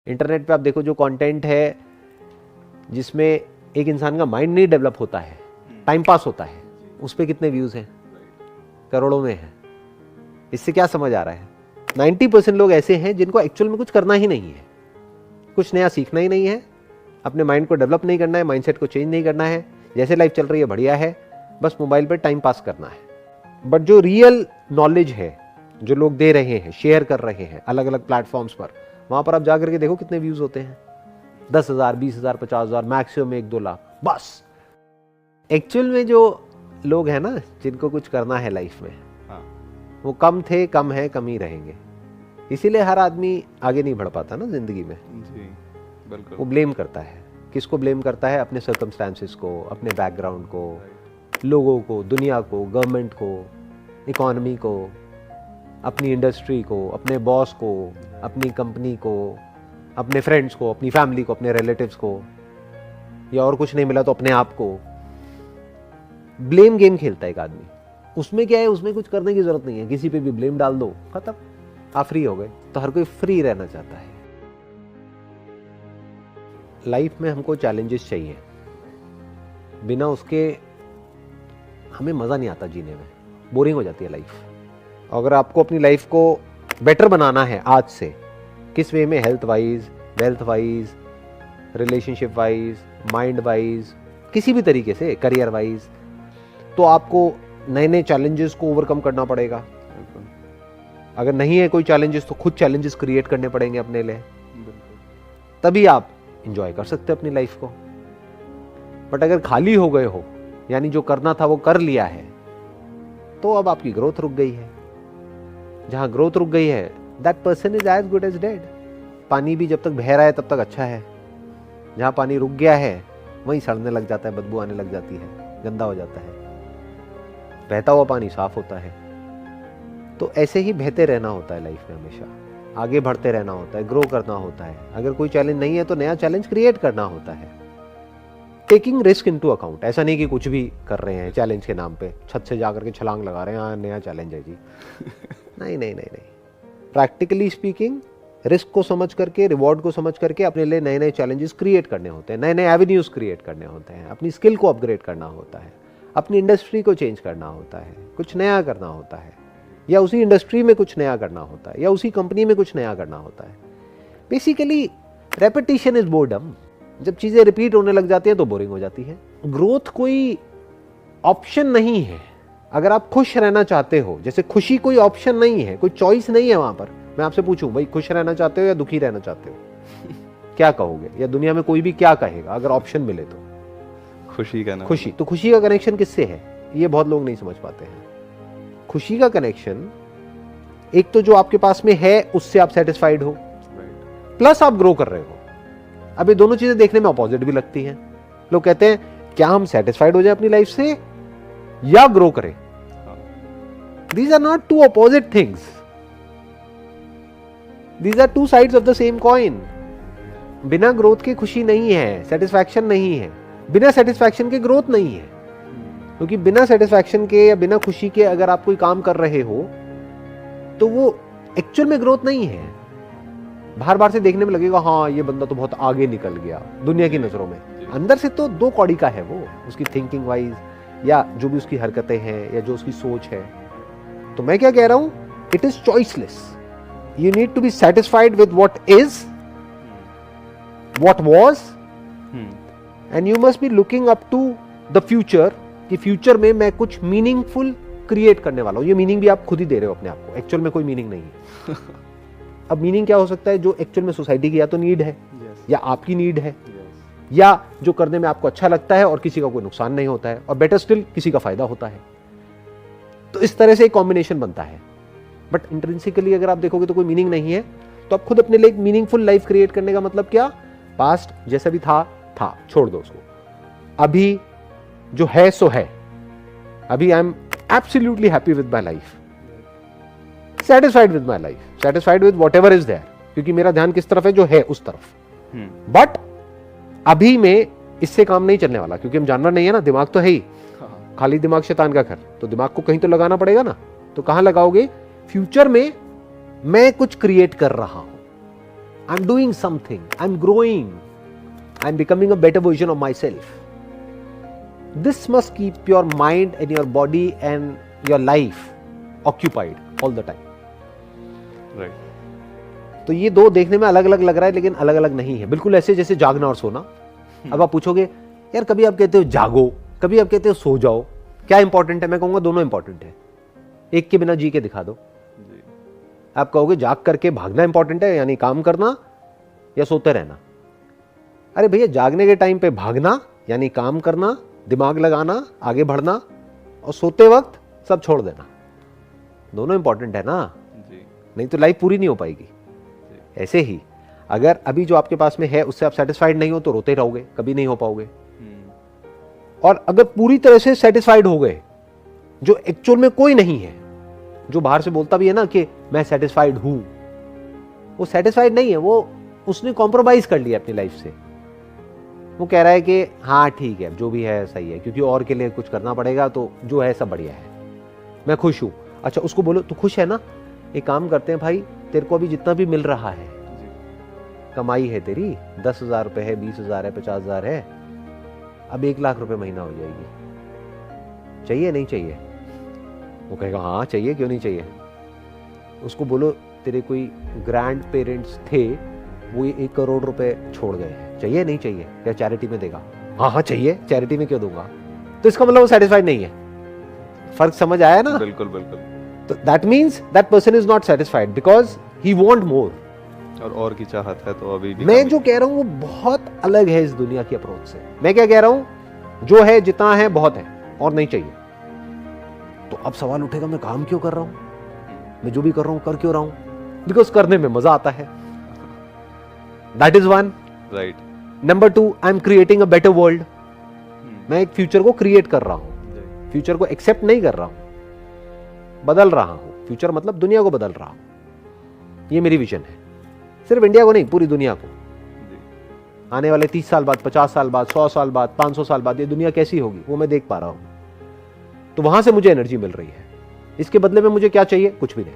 Internet पे आप देखो जो कंटेंट है जिसमें एक इंसान का माइंड नहीं डेवलप होता है, टाइम पास होता है, उस पर कितने व्यूज हैं? करोड़ों में है। इससे क्या समझ आ रहा है? 90% लोग ऐसे हैं जिनको एक्चुअल में कुछ करना ही नहीं है, कुछ नया सीखना ही नहीं है, अपने माइंड को डेवलप नहीं करना है, माइंडसेट को चेंज नहीं करना है, जैसे लाइफ चल रही है बढ़िया है, बस मोबाइल पर टाइम पास करना है। बट जो रियल नॉलेज है जो लोग दे रहे हैं, शेयर कर रहे हैं अलग अलग प्लेटफॉर्म्स पर, वहां पर आप जाकर के देखो कितने व्यूज होते हैं, 10,000, 20,000, 50,000, मैक्सिमम 1-2 लाख बस। एक्चुअल में जो लोग हैं ना जिनको कुछ करना है लाइफ में, वो कम थे, कम है, कम ही रहेंगे। इसीलिए हर आदमी आगे नहीं बढ़ पाता ना जिंदगी में जी, बिल्कुल। वो ब्लेम करता है, किसको ब्लेम करता है? अपने सर्कमस्टांसेस को, अपने बैकग्राउंड को, लोगों को, दुनिया को, गवर्नमेंट को, इकोनॉमी को, अपनी इंडस्ट्री को, अपने बॉस को, अपनी कंपनी को, अपने फ्रेंड्स को, अपनी फैमिली को, अपने रिलेटिव्स को, या और कुछ नहीं मिला तो अपने आप को। ब्लेम गेम खेलता है एक आदमी। उसमें क्या है, उसमें कुछ करने की जरूरत नहीं है, किसी पे भी ब्लेम डाल दो, खत्म, आप फ्री हो गए। तो हर कोई फ्री रहना चाहता है। लाइफ में हमको चैलेंजेस चाहिए, बिना उसके हमें मजा नहीं आता जीने में, बोरिंग हो जाती है लाइफ। अगर आपको अपनी लाइफ को बेटर बनाना है आज से, किस वे में? Health wise, wealth wise, relationship wise, mind wise, किसी भी तरीके से, करियर वाइज, तो आपको नए नए चैलेंजेस को ओवरकम करना पड़ेगा। अगर नहीं है कोई चैलेंजेस तो खुद चैलेंजेस क्रिएट करने पड़ेंगे अपने लिए, तभी आप एंजॉय कर सकते हैं अपनी लाइफ को। बट अगर खाली हो गए हो, यानी जो करना था वो कर लिया है, तो अब आपकी ग्रोथ रुक गई है। जहां ग्रोथ रुक गई है, that person is as good as dead. पानी भी जब तक बह रहा है तब तक अच्छा है, जहां पानी रुक गया है वहीं सड़ने लग जाता है, बदबू आने लग जाती है, गंदा हो जाता है। बहता हुआ पानी साफ होता है। तो ऐसे ही बहते रहना होता है लाइफ में, हमेशा आगे बढ़ते रहना होता है, ग्रो करना होता है। अगर कोई चैलेंज नहीं है तो नया चैलेंज क्रिएट करना होता है, टेकिंग रिस्क इनटू अकाउंट। ऐसा नहीं कि कुछ भी कर रहे हैं चैलेंज के नाम पे, छत से जाकर के छलांग लगा रहे हैं, हाँ नया चैलेंज है जी। नहीं नहीं नहीं नहीं, प्रैक्टिकली स्पीकिंग रिस्क को समझ करके, रिवॉर्ड को समझ करके अपने लिए नए नए चैलेंजेस क्रिएट करने होते हैं, नए नए एवेन्यूज क्रिएट करने होते हैं, अपनी स्किल को अपग्रेड करना होता है, अपनी इंडस्ट्री को चेंज करना होता है, कुछ नया करना होता है, या उसी इंडस्ट्री में कुछ नया करना होता है, या उसी कंपनी में कुछ नया करना होता है। Basically repetition is boredom. जब चीजें रिपीट होने लग जाती हैं तो बोरिंग हो जाती है। ग्रोथ कोई ऑप्शन नहीं है। अगर आप खुश रहना चाहते हो, जैसे खुशी कोई ऑप्शन नहीं है, कोई चॉइस नहीं है वहां पर। मैं आपसे पूछूं भाई, खुश रहना चाहते हो या दुखी रहना चाहते हो? क्या कहोगे? या दुनिया में कोई भी क्या कहेगा अगर ऑप्शन मिले तो? खुशी का ना। खुशी। तो खुशी का कनेक्शन किससे है? ये बहुत लोग नहीं समझ पाते हैं। खुशी का कनेक्शन एक तो जो आपके पास में है उससे आप सेटिस्फाइड हो, प्लस आप ग्रो कर रहे हो। अब ये दोनों चीजें देखने में अपोजिट भी लगती हैं। लोग कहते हैं क्या हम सेटिस्फाइड हो जाए अपनी लाइफ से या ग्रो करें? These are not two opposite things, these are two sides of the same coin. बिना ग्रोथ के खुशी नहीं है, सेटिस्फैक्शन नहीं है। बिना सेटिस्फैक्शन के ग्रोथ नहीं है, क्योंकि बिना सेटिस्फैक्शन के या बिना खुशी के अगर आप कोई काम कर रहे हो तो वो एक्चुअल में ग्रोथ नहीं है। बाहर बाहर से देखने में लगेगा हाँ ये बंदा तो बहुत आगे निकल गया दुनिया की नजरों में, अंदर से तो दो कौड़ी का है वो, उसकी थिंकिंग वाइज या जो भी उसकी हरकतें हैं या जो उसकी सोच है। तो मैं क्या कह रहा हूं, it is choiceless. You need to be satisfied with what is, what was, and you must be looking up to the future, कि फ्यूचर में मैं कुछ मीनिंगफुल क्रिएट करने वाला हूं। ये मीनिंग भी आप खुद ही दे रहे हो अपने आप को, एक्चुअल में कोई मीनिंग नहीं है। अब मीनिंग क्या हो सकता है? जो एक्चुअल में सोसाइटी की या तो नीड है, या आपकी नीड है, या जो करने में आपको अच्छा लगता है और किसी का कोई नुकसान नहीं होता है, और बेटर स्टिल किसी का फायदा होता है। तो इस तरह से एक कॉम्बिनेशन बनता है। बट इंट्रिंसिकली अगर आप देखोगे तो कोई मीनिंग नहीं है। तो आप खुद अपने लिए एक मीनिंगफुल लाइफ क्रिएट करने का मतलब क्या? पास्ट जैसा भी था छोड़ दो उसको, अभी जो है सो है। अभी I am absolutely happy with my life, satisfied with my life, satisfied with whatever is there, क्योंकि मेरा ध्यान किस तरफ है? जो है उस तरफ। बट अभी में इससे काम नहीं चलने वाला, क्योंकि हम जानवर नहीं है ना, दिमाग तो है ही, खाली दिमाग शैतान का घर। तो दिमाग को कहीं तो लगाना पड़ेगा ना। तो कहां लगाओगे? फ्यूचर में मैं कुछ क्रिएट कर रहा हूं, I am doing something, I am growing, I am becoming a better version of my self. This must keep your mind and your body and your life occupied all the time. Right. तो ये दो देखने में अलग अलग लग रहा है, लेकिन अलग अलग नहीं है. बिल्कुल ऐसे जैसे जागना और सोना. अब आप पूछोगे यार कभी आप कहते हो जागो, कभी आप कहते हो सो जाओ, क्या इंपॉर्टेंट है? मैं कहूंगा दोनों इंपॉर्टेंट है. एक के बिना जी के दिखा दो. जी. आप कहोगे जाग करके भागना इंपॉर्टेंट है, यानी काम करना, या सोते रहना? अरे भैया, जागने के टाइम पे भागना यानी काम करना, दिमाग लगाना, आगे बढ़ना, और सोते वक्त सब छोड़ देना. दोनों इंपॉर्टेंट है ना. जी. नहीं तो लाइफ पूरी नहीं हो पाएगी. ऐसे ही अगर अभी जो आपके पास में है उससे आप सेटिस्फाइड नहीं हो तो रोते रहोगे, कभी नहीं हो पाओगे. और अगर पूरी तरह से सेटिस्फाइड हो गए, जो एक्चुअल में कोई नहीं है, जो बाहर से बोलता भी है ना कि मैं सेटिस्फाइड हूं, वो सेटिस्फाइड नहीं है. वो उसने कॉम्प्रोमाइज कर लिया अपनी लाइफ से. वो कह रहा है कि हाँ ठीक है, जो भी है सही है, क्योंकि और के लिए कुछ करना पड़ेगा, तो जो है सब बढ़िया है, मैं खुश हूं. अच्छा, उसको बोलो तू खुश है ना, एक काम करते हैं भाई, तेरे को अभी जितना भी मिल रहा है, कमाई है तेरी, 10,000 रुपए है, 20,000 है, 50,000 है, अब 1,00,000 रुपए महीना हो जाएगी. चाहिए नहीं चाहिए? वो कहेगा हाँ चाहिए, क्यों नहीं चाहिए. उसको बोलो तेरे कोई ग्रैंड पेरेंट्स थे, वो 1 करोड़ रुपए छोड़ गए हैं, चाहिए नहीं चाहिए? क्या चैरिटी में देगा? हाँ हाँ चाहिए, चैरिटी में क्यों दूंगा? तो इसका मतलब वो सेटिस्फाइड नहीं है. फर्क समझ आया ना? बिल्कुल बिल्कुल. तो that means that person is not satisfied because he want more. और की चाहत है तो अभी भी. मैं जो कह रहा हूं वो बहुत अलग है इस दुनिया की अप्रोच से. मैं क्या कह रहा हूं, जो है जितना है बहुत है और नहीं चाहिए. तो अब सवाल उठेगा मैं काम क्यों कर रहा हूं, मैं जो भी कर रहा हूं कर क्यों रहा हूं? बिकॉज करने में मजा आता है. That is one. Right. Number 2, I am creating a better world. मैं एक फ्यूचर को क्रिएट कर रहा हूं, फ्यूचर को एक्सेप्ट नहीं कर रहा हूं, बदल रहा हूं. फ्यूचर मतलब दुनिया को बदल रहा हूं. ये मेरी विजन है. सिर्फ इंडिया को नहीं, पूरी दुनिया को. आने वाले 30 साल बाद, 50 साल बाद, 100 साल बाद, 500 साल बाद ये दुनिया कैसी होगी वो मैं देख पा रहा हूं. तो वहां से मुझे एनर्जी मिल रही है. इसके बदले में मुझे क्या चाहिए? कुछ भी नहीं.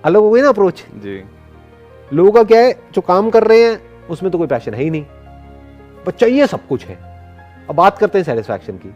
अलग हो गई ना अप्रोच. जी. लोगों का क्या है, जो काम कर रहे हैं उसमें तो कोई पैशन है ही नहीं, पर चाहिए सब कुछ है. अब बात करते हैं सेटिस्फैक्शन की.